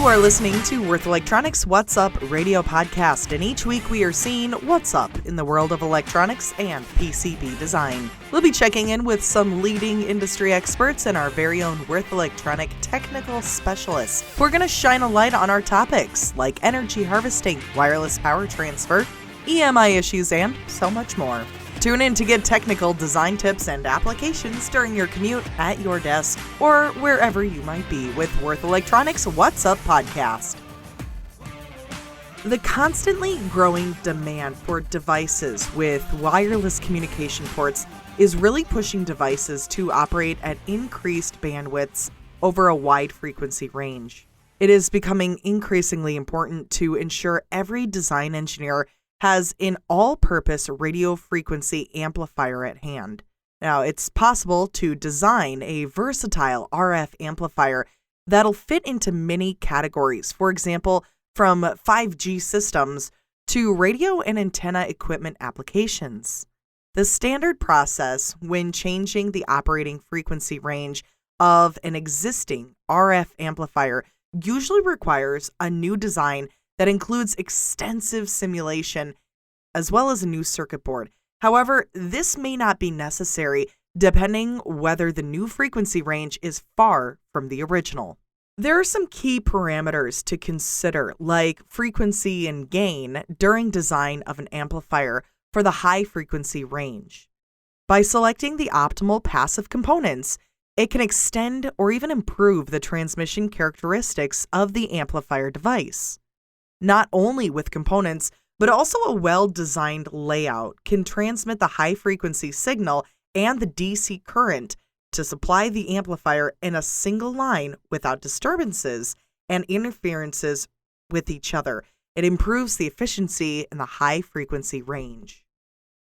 You are listening to Worth Electronics What's Up radio podcast, and each week we are seeing what's up in the world of electronics and PCB design. We'll be checking in with some leading industry experts and our very own Worth Electronic technical specialists who are going to shine a light on our topics like energy harvesting, wireless power transfer, EMI issues, and so much more. Tune in to get technical design tips and applications during your commute, at your desk, or wherever you might be with Worth Electronics What's Up podcast. The constantly growing demand for devices with wireless communication ports is really pushing devices to operate at increased bandwidths over a wide frequency range. It is becoming increasingly important to ensure every design engineer has an all-purpose radio frequency amplifier at hand. Now, it's possible to design a versatile RF amplifier that'll fit into many categories. For example, from 5G systems to radio and antenna equipment applications. The standard process when changing the operating frequency range of an existing RF amplifier usually requires a new design that includes extensive simulation as well as a new circuit board. However, this may not be necessary depending whether the new frequency range is far from the original. There are some key parameters to consider, like frequency and gain, during design of an amplifier for the high frequency range. By selecting the optimal passive components, it can extend or even improve the transmission characteristics of the amplifier device. Not only with components, but also a well-designed layout can transmit the high-frequency signal and the DC current to supply the amplifier in a single line without disturbances and interferences with each other. It improves the efficiency in the high-frequency range.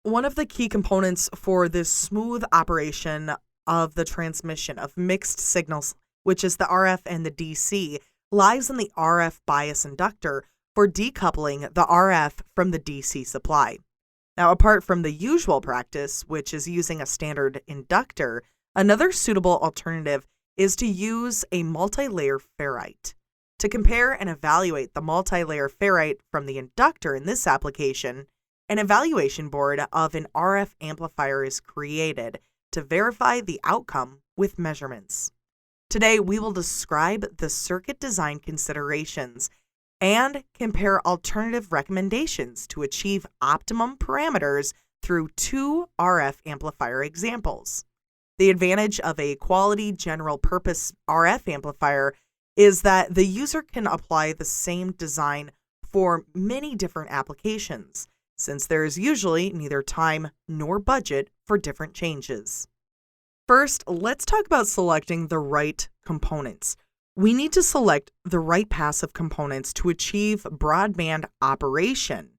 One of the key components for this smooth operation of the transmission of mixed signals, which is the RF and the DC, lies in the RF bias inductor for decoupling the RF from the DC supply. Now, apart from the usual practice, which is using a standard inductor, another suitable alternative is to use a multi-layer ferrite. To compare and evaluate the multi-layer ferrite from the inductor in this application, an evaluation board of an RF amplifier is created to verify the outcome with measurements. Today, we will describe the circuit design considerations and compare alternative recommendations to achieve optimum parameters through two RF amplifier examples. The advantage of a quality general-purpose RF amplifier is that the user can apply the same design for many different applications, since there is usually neither time nor budget for different changes. First, let's talk about selecting the right components. We need to select the right passive components to achieve broadband operation.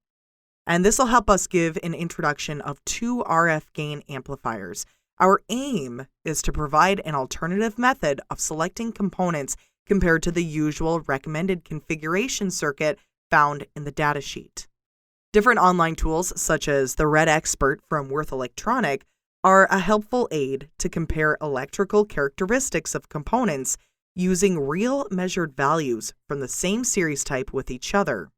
And this will help us give an introduction of two RF gain amplifiers. Our aim is to provide an alternative method of selecting components compared to the usual recommended configuration circuit found in the datasheet. Different online tools, such as the Red Expert from Worth Electronic, are a helpful aid to compare electrical characteristics of components using real measured values from the same series type with each other.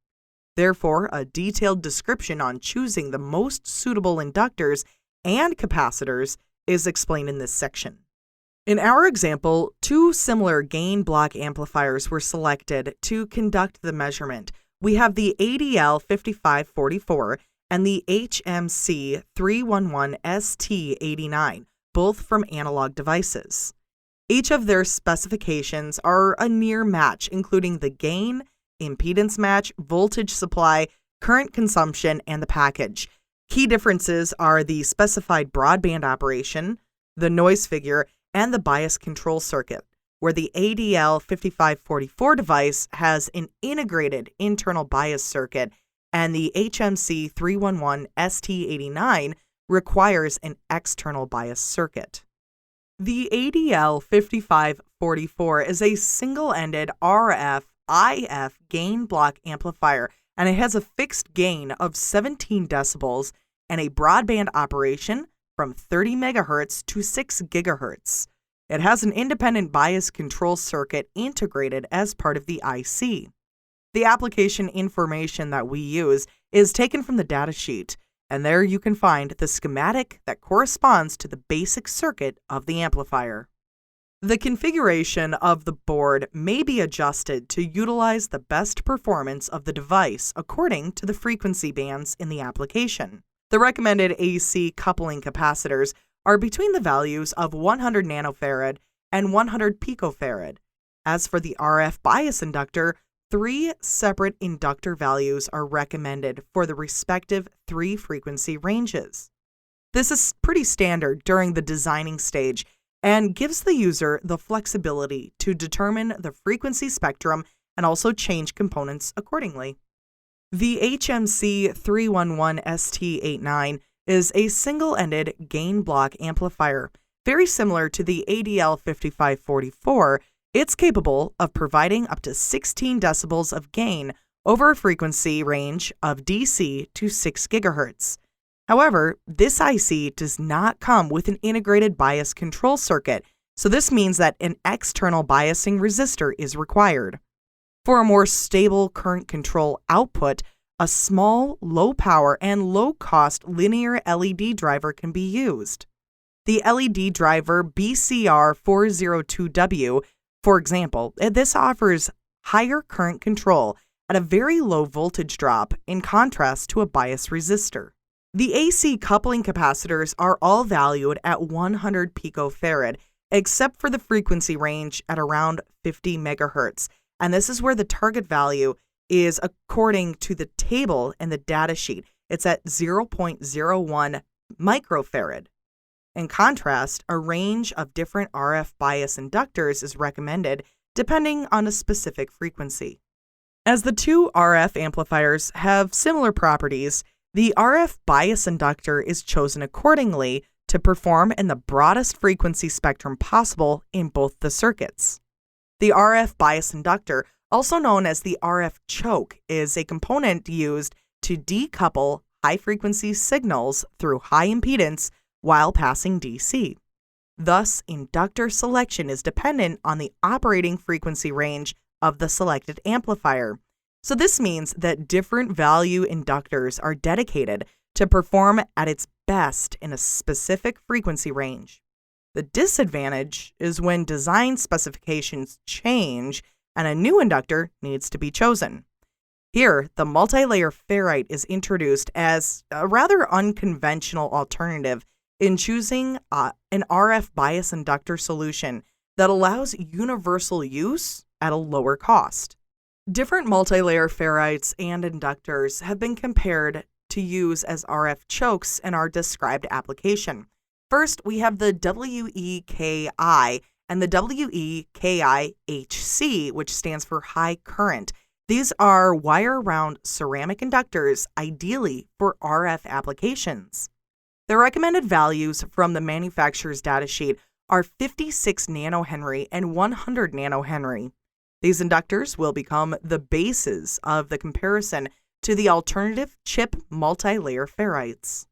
Therefore, a detailed description on choosing the most suitable inductors and capacitors is explained in this section. In our example, two similar gain block amplifiers were selected to conduct the measurement. We have the ADL 5544 and the HMC 311ST89, both from Analog Devices. Each of their specifications are a near match, including the gain, impedance match, voltage supply, current consumption, and the package. Key differences are the specified broadband operation, the noise figure, and the bias control circuit, where the ADL 5544 device has an integrated internal bias circuit, and the HMC 311ST89 requires an external bias circuit. The ADL 5544 is a single-ended RF-IF gain block amplifier, and it has a fixed gain of 17 decibels and a broadband operation from 30 megahertz to 6 gigahertz. It has an independent bias control circuit integrated as part of the IC. The application information that we use is taken from the datasheet, and there you can find the schematic that corresponds to the basic circuit of the amplifier. The configuration of the board may be adjusted to utilize the best performance of the device according to the frequency bands in the application. The recommended AC coupling capacitors are between the values of 100 nanofarad and 100 picofarad. As for the RF bias inductor, 3 separate inductor values are recommended for the respective 3 frequency ranges. This is pretty standard during the designing stage and gives the user the flexibility to determine the frequency spectrum and also change components accordingly. The HMC 311ST89 is a single-ended gain block amplifier. Very similar to the ADL 5544, it's capable of providing up to 16 decibels of gain over a frequency range of DC to 6 GHz. However, this IC does not come with an integrated bias control circuit, so this means that an external biasing resistor is required. For a more stable current control output, a small, low-power, and low-cost linear LED driver can be used. The LED driver BCR402W, for example, this offers higher current control at a very low voltage drop in contrast to a bias resistor. The AC coupling capacitors are all valued at 100 picofarad, except for the frequency range at around 50 megahertz, and this is where the target value is according to the table in the datasheet. It's at 0.01 microfarad. In contrast, a range of different RF bias inductors is recommended depending on a specific frequency. As the two RF amplifiers have similar properties, the RF bias inductor is chosen accordingly to perform in the broadest frequency spectrum possible in both the circuits. The RF bias inductor, also known as the RF choke, is a component used to decouple high-frequency signals through high impedance while passing DC. Thus, inductor selection is dependent on the operating frequency range of the selected amplifier. So this means that different value inductors are dedicated to perform at its best in a specific frequency range. The disadvantage is when design specifications change and a new inductor needs to be chosen. Here, the multi-layer ferrite is introduced as a rather unconventional alternative in choosing an RF bias inductor solution that allows universal use at a lower cost. Different multi-layer ferrites and inductors have been compared to use as RF chokes in our described application. First, we have the WEKI and the WEKI-HC, which stands for high current. These are wire-wound ceramic inductors, ideally for RF applications. The recommended values from the manufacturer's datasheet are 56 nanohenry and 100 nanohenry. These inductors will become the basis of the comparison to the alternative chip multi-layer ferrites.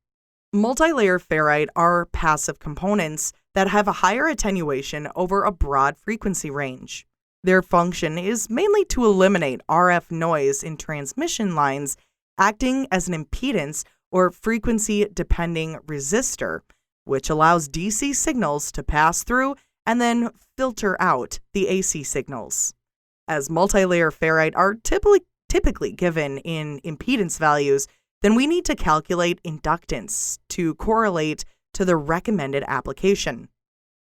Multi-layer ferrite are passive components that have a higher attenuation over a broad frequency range. Their function is mainly to eliminate RF noise in transmission lines, acting as an impedance or frequency-depending resistor, which allows DC signals to pass through and then filter out the AC signals. As multi-layer ferrite are typically given in impedance values, then we need to calculate inductance to correlate to the recommended application.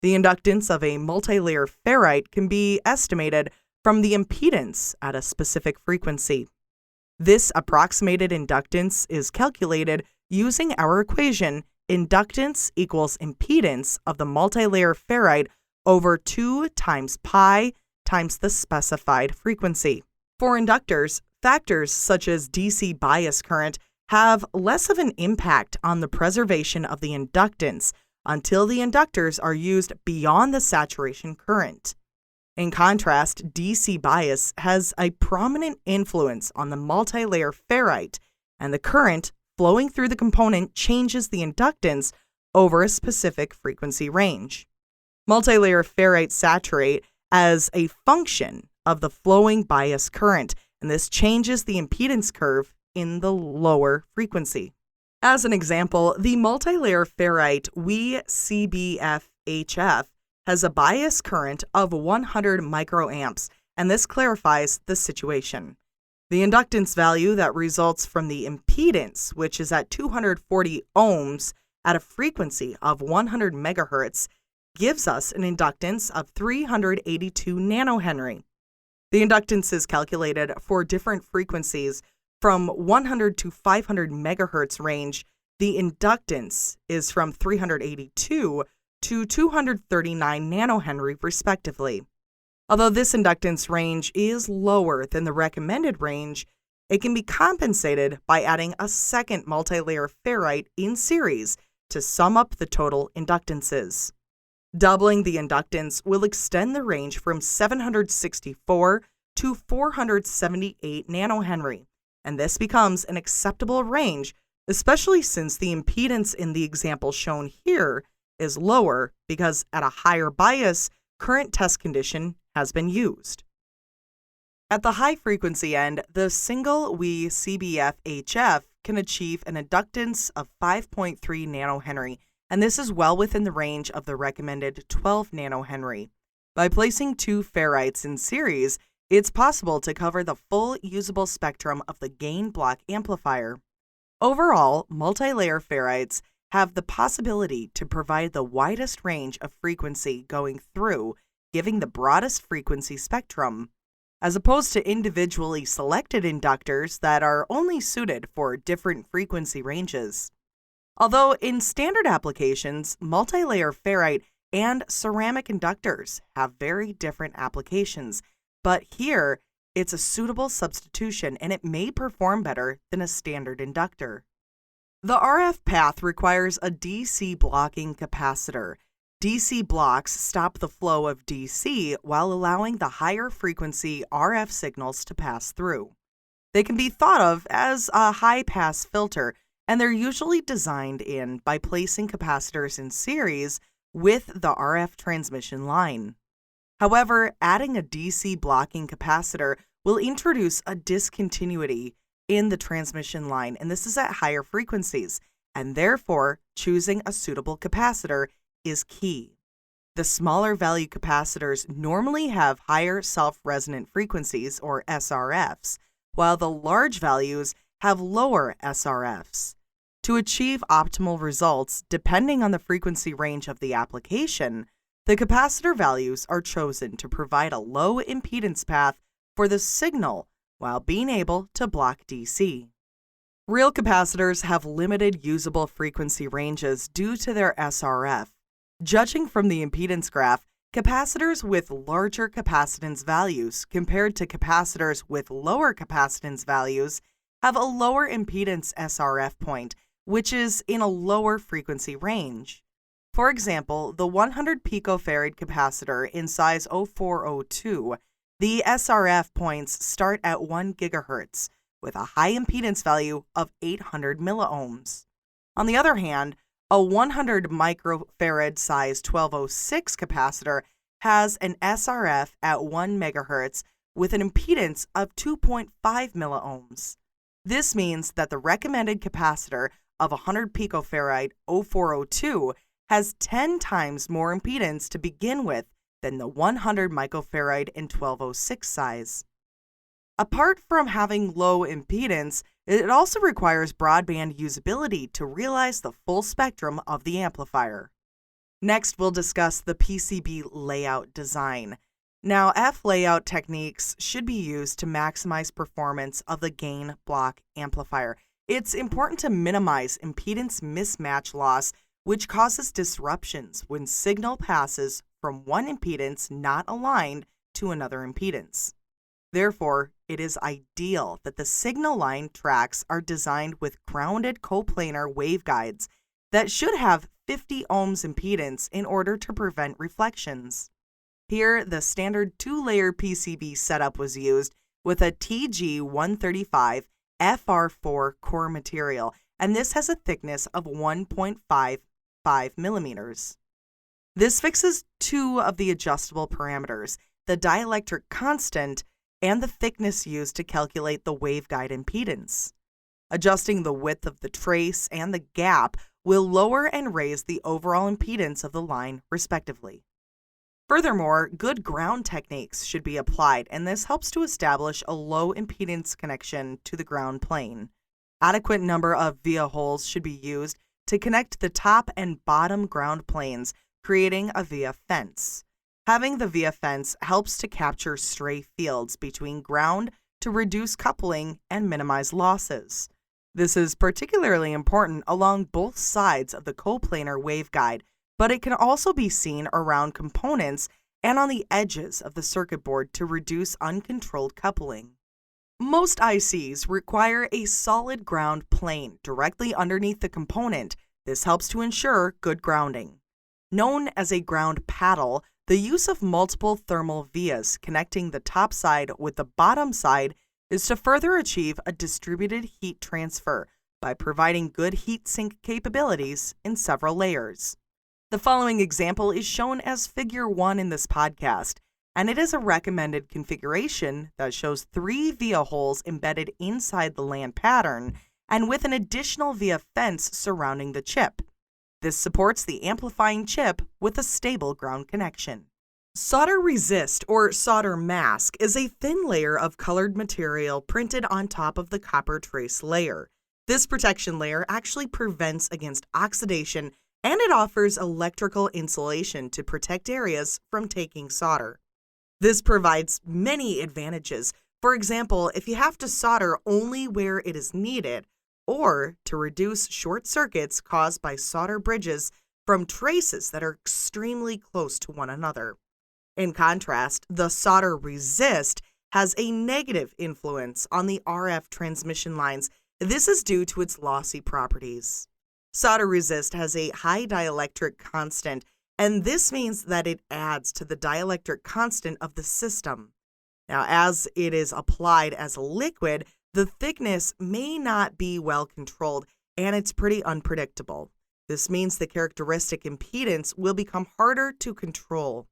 The inductance of a multi-layer ferrite can be estimated from the impedance at a specific frequency. This approximated inductance is calculated using our equation inductance equals impedance of the multi-layer ferrite over 2 times pi times the specified frequency. For inductors, factors such as DC bias current have less of an impact on the preservation of the inductance until the inductors are used beyond the saturation current. In contrast, DC bias has a prominent influence on the multi-layer ferrite, and the current flowing through the component changes the inductance over a specific frequency range. Multilayer ferrite saturate as a function of the flowing bias current, and this changes the impedance curve in the lower frequency. As an example, the multilayer ferrite WeCBF-HF has a bias current of 100 microamps, and this clarifies the situation. The inductance value that results from the impedance, which is at 240 ohms at a frequency of 100 megahertz, gives us an inductance of 382 nanohenry. The inductance is calculated for different frequencies from 100 to 500 megahertz range. The inductance is from 382 to 239 nanohenry respectively. Although this inductance range is lower than the recommended range, it can be compensated by adding a second multilayer ferrite in series to sum up the total inductances. Doubling the inductance will extend the range from 764 to 478 nanohenry, and this becomes an acceptable range, especially since the impedance in the example shown here is lower because at a higher bias, current test condition has been used. At the high frequency end, the single WeCBF-HF can achieve an inductance of 5.3 nanohenry, and this is well within the range of the recommended 12 nanohenry. By placing two ferrites in series, it's possible to cover the full usable spectrum of the gain block amplifier. Overall, multilayer ferrites have the possibility to provide the widest range of frequency going through, giving the broadest frequency spectrum, as opposed to individually selected inductors that are only suited for different frequency ranges. Although in standard applications, multilayer ferrite and ceramic inductors have very different applications, but here it's a suitable substitution and it may perform better than a standard inductor. The RF path requires a DC blocking capacitor. DC blocks stop the flow of DC while allowing the higher frequency RF signals to pass through. They can be thought of as a high-pass filter, and they're usually designed in by placing capacitors in series with the RF transmission line. However, adding a DC blocking capacitor will introduce a discontinuity in the transmission line, and this is at higher frequencies, and therefore choosing a suitable capacitor is key. The smaller value capacitors normally have higher self-resonant frequencies, or SRFs, while the large values have lower SRFs. To achieve optimal results, depending on the frequency range of the application, the capacitor values are chosen to provide a low impedance path for the signal while being able to block DC. Real capacitors have limited usable frequency ranges due to their SRF. Judging from the impedance graph, capacitors with larger capacitance values compared to capacitors with lower capacitance values have a lower impedance SRF point, which is in a lower frequency range. For example, the 100 picofarad capacitor in size 0402, the SRF points start at 1 gigahertz with a high impedance value of 800 milliohms. On the other hand, a 100 microfarad size 1206 capacitor has an SRF at 1 megahertz with an impedance of 2.5 milliohms. This means that the recommended capacitor of 100 picofarad 0402 has 10 times more impedance to begin with than the 100 microfarad and 1206 size. Apart from having low impedance, it also requires broadband usability to realize the full spectrum of the amplifier. Next, we'll discuss the PCB layout design. Now, F-layout techniques should be used to maximize performance of the gain block amplifier. It's important to minimize impedance mismatch loss, which causes disruptions when signal passes from one impedance not aligned to another impedance. Therefore, it is ideal that the signal line tracks are designed with grounded coplanar waveguides that should have 50 ohms impedance in order to prevent reflections. Here, the standard two-layer PCB setup was used with a TG135 FR4 core material, and this has a thickness of 1.55 millimeters. This fixes two of the adjustable parameters, the dielectric constant and the thickness used to calculate the waveguide impedance. Adjusting the width of the trace and the gap will lower and raise the overall impedance of the line, respectively. Furthermore, good ground techniques should be applied, and this helps to establish a low impedance connection to the ground plane. Adequate number of via holes should be used to connect the top and bottom ground planes, creating a via fence. Having the via fence helps to capture stray fields between ground to reduce coupling and minimize losses. This is particularly important along both sides of the coplanar waveguide, but it can also be seen around components and on the edges of the circuit board to reduce uncontrolled coupling. Most ICs require a solid ground plane directly underneath the component. This helps to ensure good grounding. Known as a ground paddle, the use of multiple thermal vias connecting the top side with the bottom side is to further achieve a distributed heat transfer by providing good heat sink capabilities in several layers. The following example is shown as Figure 1 in this podcast, and it is a recommended configuration that shows 3 via holes embedded inside the LAN pattern and with an additional via fence surrounding the chip. This supports the amplifying chip with a stable ground connection. Solder resist or solder mask is a thin layer of colored material printed on top of the copper trace layer. This protection layer actually prevents against oxidation, and it offers electrical insulation to protect areas from taking solder. This provides many advantages. For example, if you have to solder only where it is needed, or to reduce short circuits caused by solder bridges from traces that are extremely close to one another. In contrast, the solder resist has a negative influence on the RF transmission lines. This is due to its lossy properties. Solder resist has a high dielectric constant, and this means that it adds to the dielectric constant of the system. Now, as it is applied as a liquid, the thickness may not be well controlled, and it's pretty unpredictable. This means the characteristic impedance will become harder to control.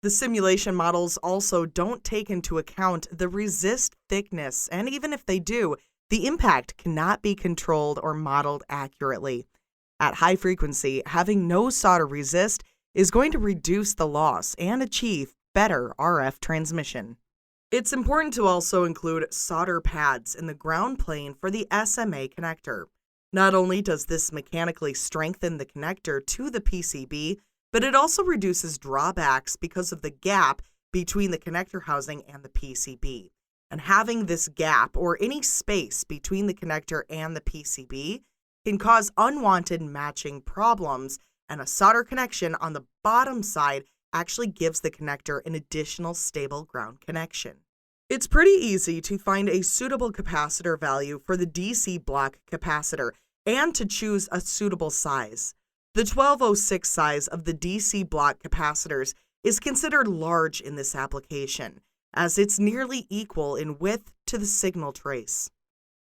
The simulation models also don't take into account the resist thickness, and even if they do, the impact cannot be controlled or modeled accurately. At high frequency, having no solder resist is going to reduce the loss and achieve better RF transmission. It's important to also include solder pads in the ground plane for the SMA connector. Not only does this mechanically strengthen the connector to the PCB, but it also reduces drawbacks because of the gap between the connector housing and the PCB. And having this gap or any space between the connector and the PCB can cause unwanted matching problems, and a solder connection on the bottom side actually gives the connector an additional stable ground connection. It's pretty easy to find a suitable capacitor value for the DC block capacitor and to choose a suitable size. The 1206 size of the DC block capacitors is considered large in this application, as it's nearly equal in width to the signal trace.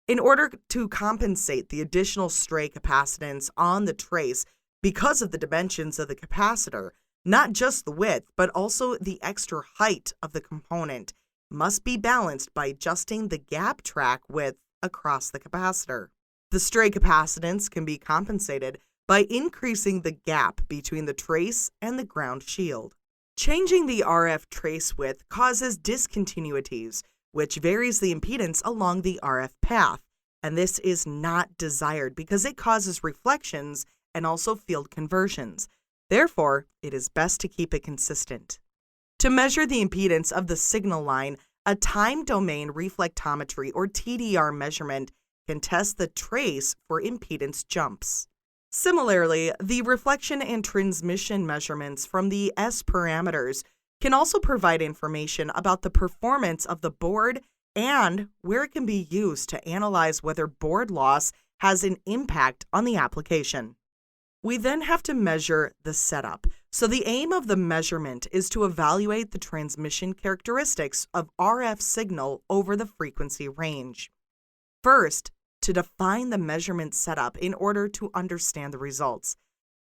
In order to compensate the additional stray capacitance on the trace because of the dimensions of the capacitor, not just the width, but also the extra height of the component must be balanced by adjusting the gap track width across the capacitor. The stray capacitance can be compensated by increasing the gap between the trace and the ground shield. Changing the RF trace width causes discontinuities, which varies the impedance along the RF path, and this is not desired because it causes reflections and also field conversions. Therefore, it is best to keep it consistent. To measure the impedance of the signal line, a time domain reflectometry or TDR measurement can test the trace for impedance jumps. Similarly, the reflection and transmission measurements from the S parameters can also provide information about the performance of the board and where it can be used to analyze whether board loss has an impact on the application. We then have to measure the setup. So the aim of the measurement is to evaluate the transmission characteristics of RF signal over the frequency range. First, to define the measurement setup in order to understand the results.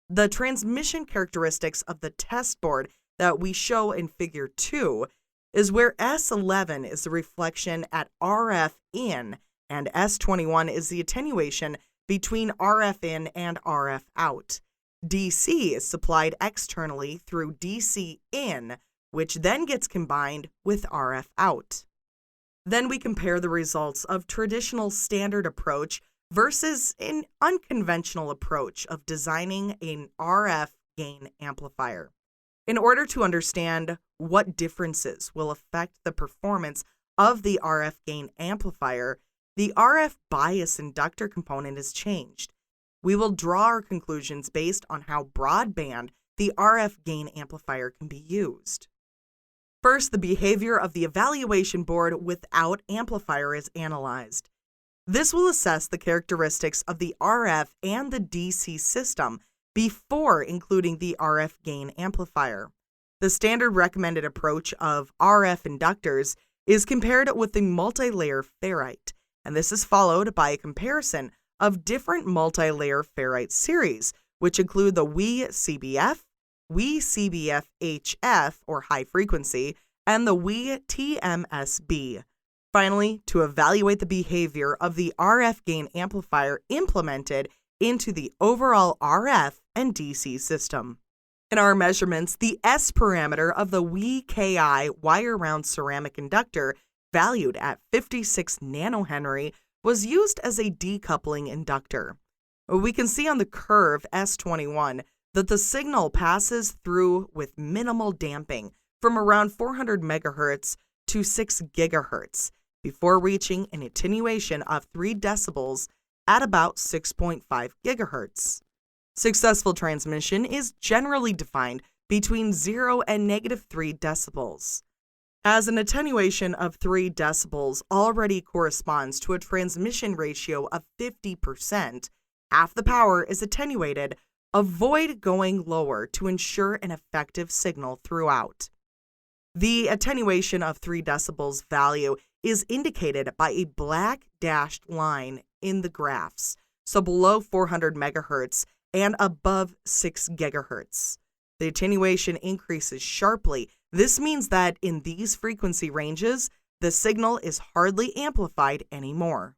The transmission characteristics of the test board that we show in Figure 2 is where S11 is the reflection at RF in and S21 is the attenuation between RF in and RF out. DC is supplied externally through DC in, which then gets combined with RF out. Then we compare the results of traditional standard approach versus an unconventional approach of designing an RF gain amplifier. In order to understand what differences will affect the performance of the RF gain amplifier, the RF bias inductor component is changed. We will draw our conclusions based on how broadband the RF gain amplifier can be used. First, the behavior of the evaluation board without amplifier is analyzed. This will assess the characteristics of the RF and the DC system before including the RF gain amplifier. The standard recommended approach of RF inductors is compared with the multi-layer ferrite, and this is followed by a comparison of different multi-layer ferrite series, which include the WE-CBF, WE-CBF-HF, or high frequency, and the WE-TMSB. Finally, to evaluate the behavior of the RF gain amplifier implemented into the overall RF and DC system. In our measurements, the S parameter of the WE-KI wire-wound ceramic inductor, valued at 56 nanohenry, was used as a decoupling inductor. We can see on the curve S21 that the signal passes through with minimal damping from around 400 MHz to 6 GHz before reaching an attenuation of 3 decibels at about 6.5 GHz. Successful transmission is generally defined between 0 and -3 decibels. As an attenuation of 3 decibels already corresponds to a transmission ratio of 50%, half the power is attenuated. Avoid going lower to ensure an effective signal throughout. The attenuation of 3 decibels value is indicated by a black dashed line in the graphs, so below 400 MHz and above 6 GHz. The attenuation increases sharply. This means that in these frequency ranges, the signal is hardly amplified anymore.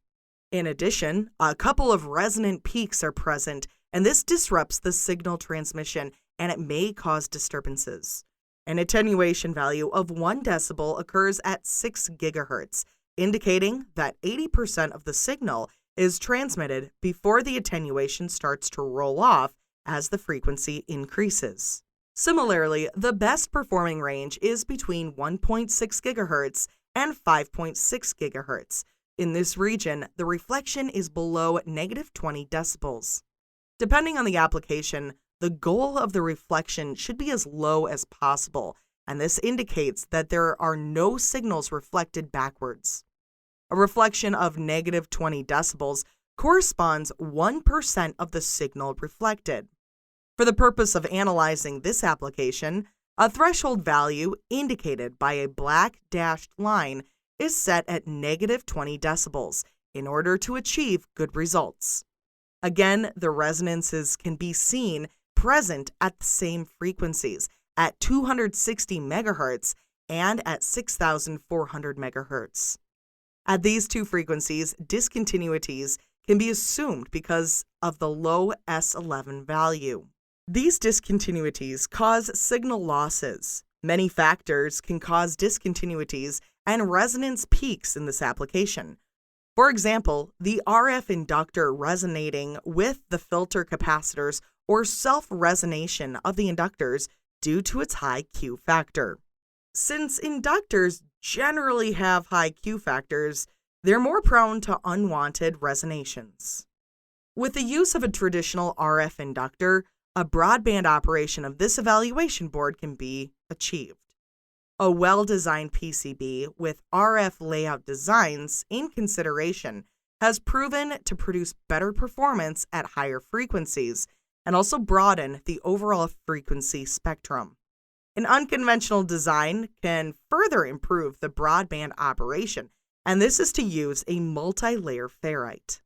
In addition, a couple of resonant peaks are present, and this disrupts the signal transmission, and it may cause disturbances. An attenuation value of 1 decibel occurs at 6 GHz, indicating that 80% of the signal is transmitted before the attenuation starts to roll off as the frequency increases. Similarly, the best performing range is between 1.6 GHz and 5.6 GHz. In this region, the reflection is below -20 decibels. Depending on the application, the goal of the reflection should be as low as possible, and this indicates that there are no signals reflected backwards. A reflection of -20 decibels corresponds 1% of the signal reflected. For the purpose of analyzing this application, a threshold value indicated by a black dashed line is set at -20 decibels in order to achieve good results. Again, the resonances can be seen present at the same frequencies at 260 MHz and at 6,400 MHz. At these two frequencies, discontinuities can be assumed because of the low S11 value. These discontinuities cause signal losses. Many factors can cause discontinuities and resonance peaks in this application. For example, the RF inductor resonating with the filter capacitors or self-resonation of the inductors due to its high Q factor. Since inductors generally have high Q factors, they're more prone to unwanted resonations. With the use of a traditional RF inductor, a broadband operation of this evaluation board can be achieved. A well-designed PCB with RF layout designs in consideration has proven to produce better performance at higher frequencies and also broaden the overall frequency spectrum. An unconventional design can further improve the broadband operation, and this is to use a multi-layer ferrite.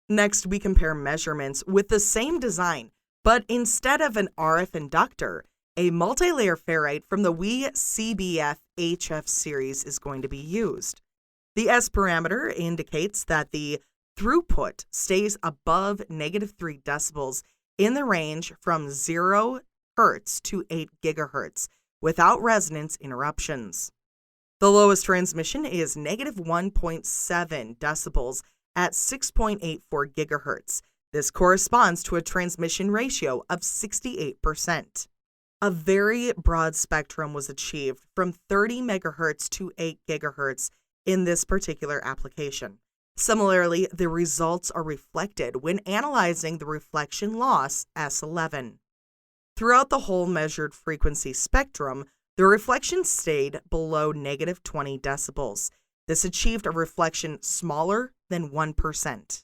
Next, we compare measurements with the same design But instead of an RF inductor, a multi-layer ferrite from the WE CBF HF series is going to be used. The S parameter indicates that the throughput stays above -3 decibels in the range from 0 Hz to 8 GHz without resonance interruptions. The lowest transmission is -1.7 decibels at 6.84 GHz. This corresponds to a transmission ratio of 68%. A very broad spectrum was achieved from 30 MHz to 8 GHz in this particular application. Similarly, the results are reflected when analyzing the reflection loss S11. Throughout the whole measured frequency spectrum, the reflection stayed below -20 decibels. This achieved a reflection smaller than 1%.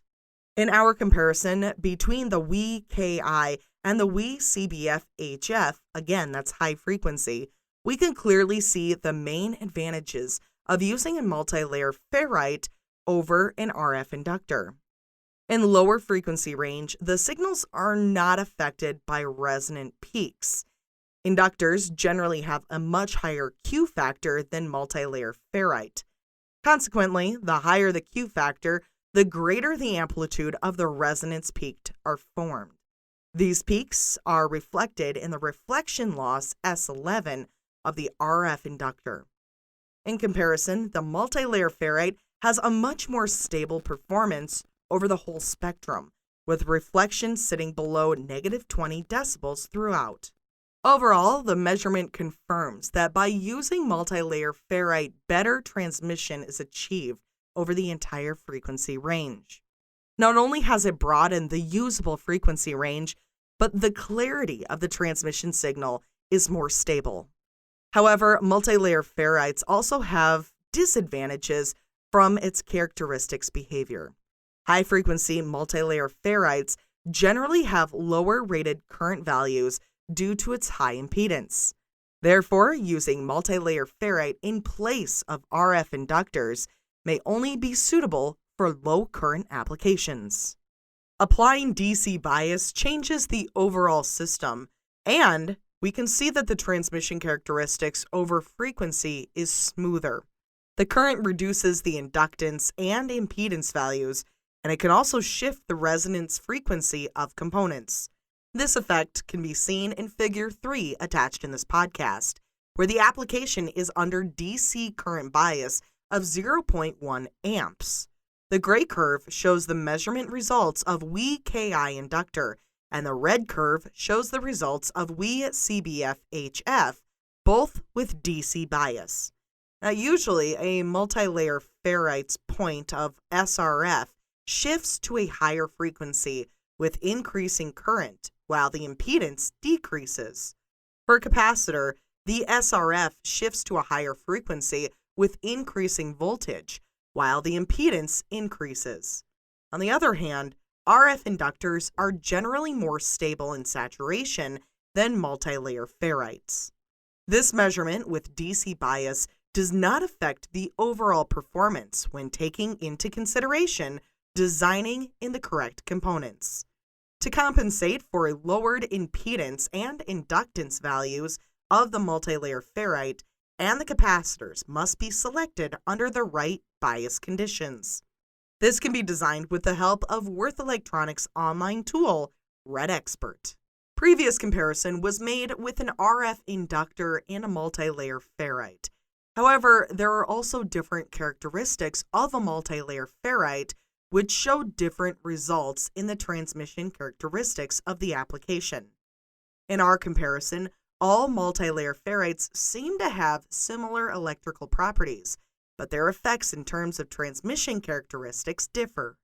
In our comparison between the WE KI and the WE CBF HF, again, that's high frequency, we can clearly see the main advantages of using a multi-layer ferrite over an RF inductor. In lower frequency range, the signals are not affected by resonant peaks. Inductors generally have a much higher Q factor than multi-layer ferrite. Consequently, the higher the Q factor, the greater the amplitude of the resonance peaks are formed. These peaks are reflected in the reflection loss S11 of the RF inductor. In comparison, the multi-layer ferrite has a much more stable performance over the whole spectrum, with reflection sitting below -20 decibels throughout. Overall, the measurement confirms that by using multi-layer ferrite, better transmission is achieved over the entire frequency range. Not only has it broadened the usable frequency range, but the clarity of the transmission signal is more stable. However, multi-layer ferrites also have disadvantages from its characteristics behavior. High-frequency multi-layer ferrites generally have lower rated current values due to its high impedance. Therefore, using multi-layer ferrite in place of RF inductors may only be suitable for low current applications. Applying DC bias changes the overall system, and we can see that the transmission characteristics over frequency is smoother. The current reduces the inductance and impedance values, and it can also shift the resonance frequency of components. This effect can be seen in Figure 3 attached in this podcast, where the application is under DC current bias of 0.1 amps. The gray curve shows the measurement results of WE KI inductor, and the red curve shows the results of WE CBF HF, both with DC bias. Now, usually a multi-layer ferrite's point of SRF shifts to a higher frequency with increasing current, while the impedance decreases. For a capacitor, the SRF shifts to a higher frequency with increasing voltage, while the impedance increases. On the other hand, RF inductors are generally more stable in saturation than multi-layer ferrites. This measurement with DC bias does not affect the overall performance when taking into consideration designing in the correct components. To compensate for a lowered impedance and inductance values of the multi-layer ferrite, and the capacitors must be selected under the right bias conditions. This can be designed with the help of Worth Electronics' online tool, Red Expert. Previous comparison was made with an RF inductor and a multi-layer ferrite. However, there are also different characteristics of a multi-layer ferrite which show different results in the transmission characteristics of the application. In our comparison, all multi-layer ferrites seem to have similar electrical properties, but their effects in terms of transmission characteristics differ.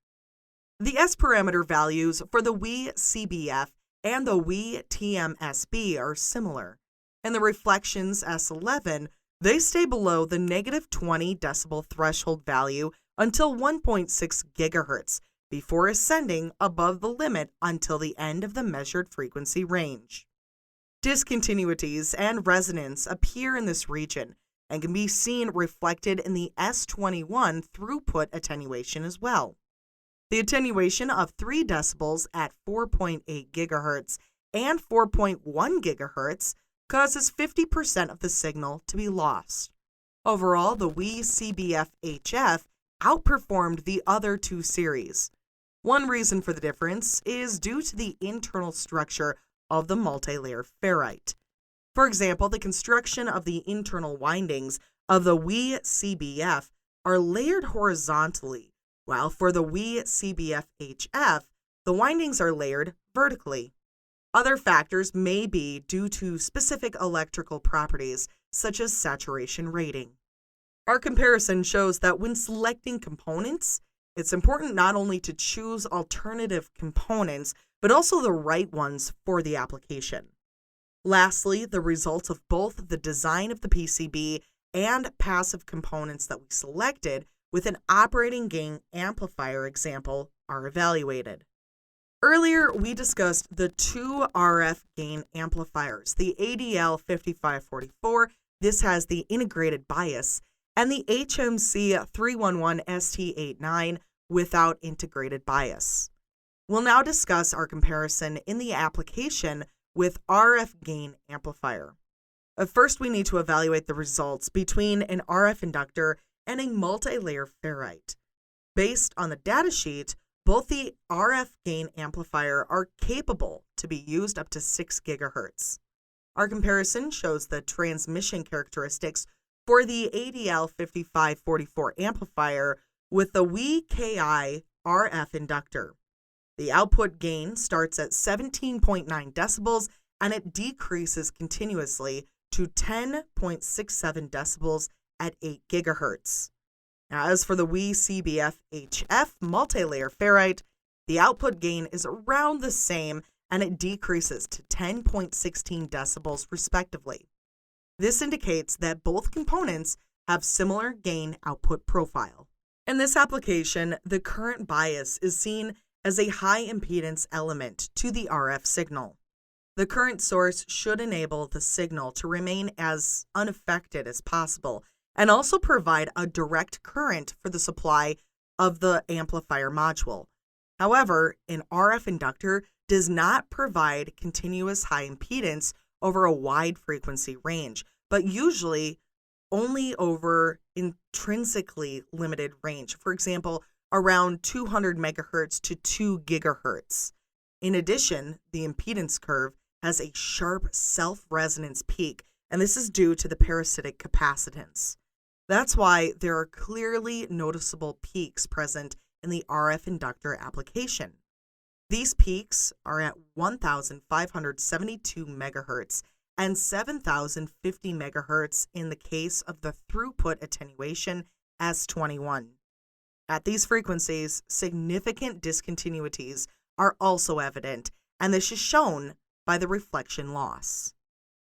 The S parameter values for the WE CBF and the WE TMSB are similar. In the reflections S11, they stay below the -20 decibel threshold value until 1.6 gigahertz before ascending above the limit until the end of the measured frequency range. Discontinuities and resonance appear in this region and can be seen reflected in the S21 throughput attenuation as well. The attenuation of 3 decibels at 4.8 gigahertz and 4.1 gigahertz causes 50% of the signal to be lost. Overall, the WE CBF-HF outperformed the other two series. One reason for the difference is due to the internal structure of the multi-layer ferrite. For example, the construction of the internal windings of the WE CBF are layered horizontally, while for the WE CBF-HF, the windings are layered vertically. Other factors may be due to specific electrical properties, such as saturation rating. Our comparison shows that when selecting components, it's important not only to choose alternative components, but also the right ones for the application. Lastly, the results of both the design of the PCB and passive components that we selected with an operating gain amplifier example are evaluated. Earlier, we discussed the two RF gain amplifiers, the ADL5544, this has the integrated bias, and the HMC311ST89 without integrated bias. We'll now discuss our comparison in the application with RF gain amplifier. First, we need to evaluate the results between an RF inductor and a multi-layer ferrite. Based on the datasheet, both the RF gain amplifier are capable to be used up to 6 gigahertz. Our comparison shows the transmission characteristics for the ADL5544 amplifier with the WE-KI RF inductor. The output gain starts at 17.9 decibels and it decreases continuously to 10.67 decibels at 8 gigahertz. Now, as for the WE CBF-HF multi-layer ferrite, the output gain is around the same and it decreases to 10.16 decibels respectively. This indicates that both components have similar gain output profile. In this application, the current bias is seen as a high impedance element to the RF signal. The current source should enable the signal to remain as unaffected as possible and also provide a direct current for the supply of the amplifier module. However, an RF inductor does not provide continuous high impedance over a wide frequency range, but usually only over intrinsically limited range, for example, around 200 megahertz to 2 gigahertz. In addition, the impedance curve has a sharp self-resonance peak, and this is due to the parasitic capacitance. That's why there are clearly noticeable peaks present in the RF inductor application. These peaks are at 1,572 megahertz and 7,050 megahertz in the case of the throughput attenuation S21. At these frequencies, significant discontinuities are also evident, and this is shown by the reflection loss.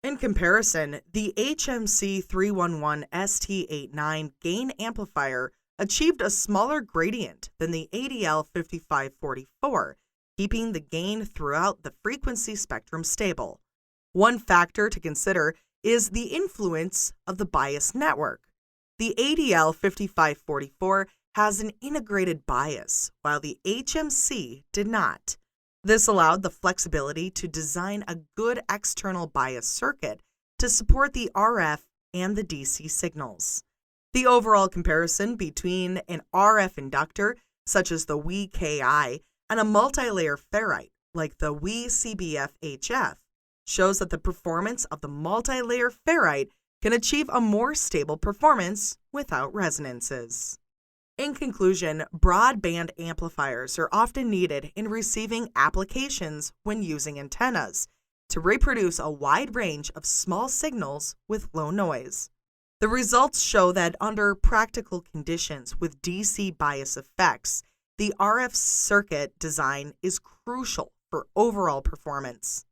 In comparison, the HMC311ST89 gain amplifier achieved a smaller gradient than the ADL5544, keeping the gain throughout the frequency spectrum stable. One factor to consider is the influence of the bias network. The ADL5544 has an integrated bias, while the HMC did not. This allowed the flexibility to design a good external bias circuit to support the RF and the DC signals. The overall comparison between an RF inductor, such as the WE-KI, and a multi-layer ferrite, like the WE CBF-HF, shows that the performance of the multi-layer ferrite can achieve a more stable performance without resonances. In conclusion, broadband amplifiers are often needed in receiving applications when using antennas to reproduce a wide range of small signals with low noise. The results show that under practical conditions with DC bias effects, the RF circuit design is crucial for overall performance.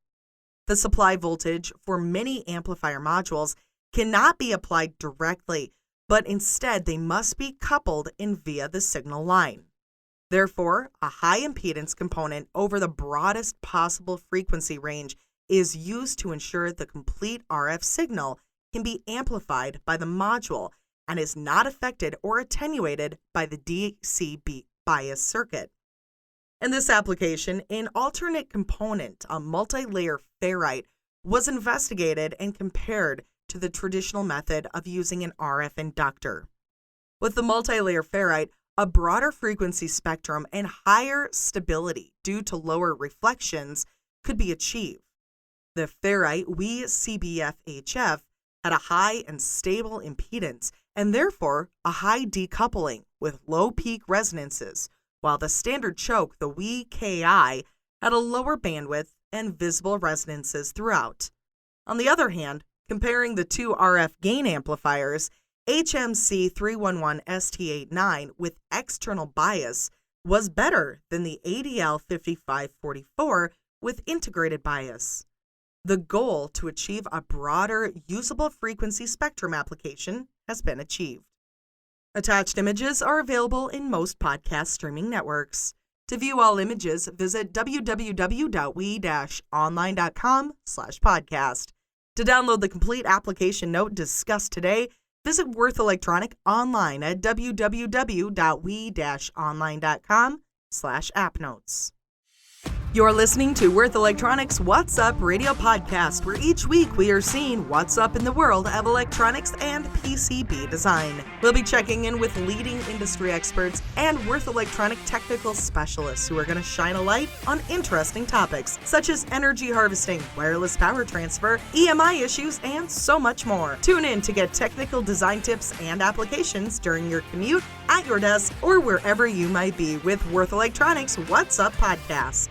The supply voltage for many amplifier modules cannot be applied directly, but instead they must be coupled in via the signal line. Therefore, a high impedance component over the broadest possible frequency range is used to ensure the complete RF signal can be amplified by the module and is not affected or attenuated by the DC bias circuit. In this application, an alternate component, a multi-layer ferrite, was investigated and compared to the traditional method of using an RF inductor. With the multi-layer ferrite, a broader frequency spectrum and higher stability due to lower reflections could be achieved. The ferrite WeCBF-HF had a high and stable impedance and therefore a high decoupling with low peak resonances, while the standard choke, the WeKI, had a lower bandwidth and visible resonances throughout. On the other hand, comparing the two RF gain amplifiers, HMC311ST89 with external bias was better than the ADL5544 with integrated bias. The goal to achieve a broader usable frequency spectrum application has been achieved. Attached images are available in most podcast streaming networks. To view all images, visit www.we-online.com/podcast. To download the complete application note discussed today, visit Worth Electronic online at www.we-online.com/appnotes. You're listening to Worth Electronics What's Up radio podcast, where each week we are seeing what's up in the world of electronics and PCB design. We'll be checking in with leading industry experts and Worth Electronic technical specialists who are going to shine a light on interesting topics such as energy harvesting, wireless power transfer, EMI issues, and so much more. Tune in to get technical design tips and applications during your commute, at your desk, or wherever you might be with Worth Electronics What's Up podcast.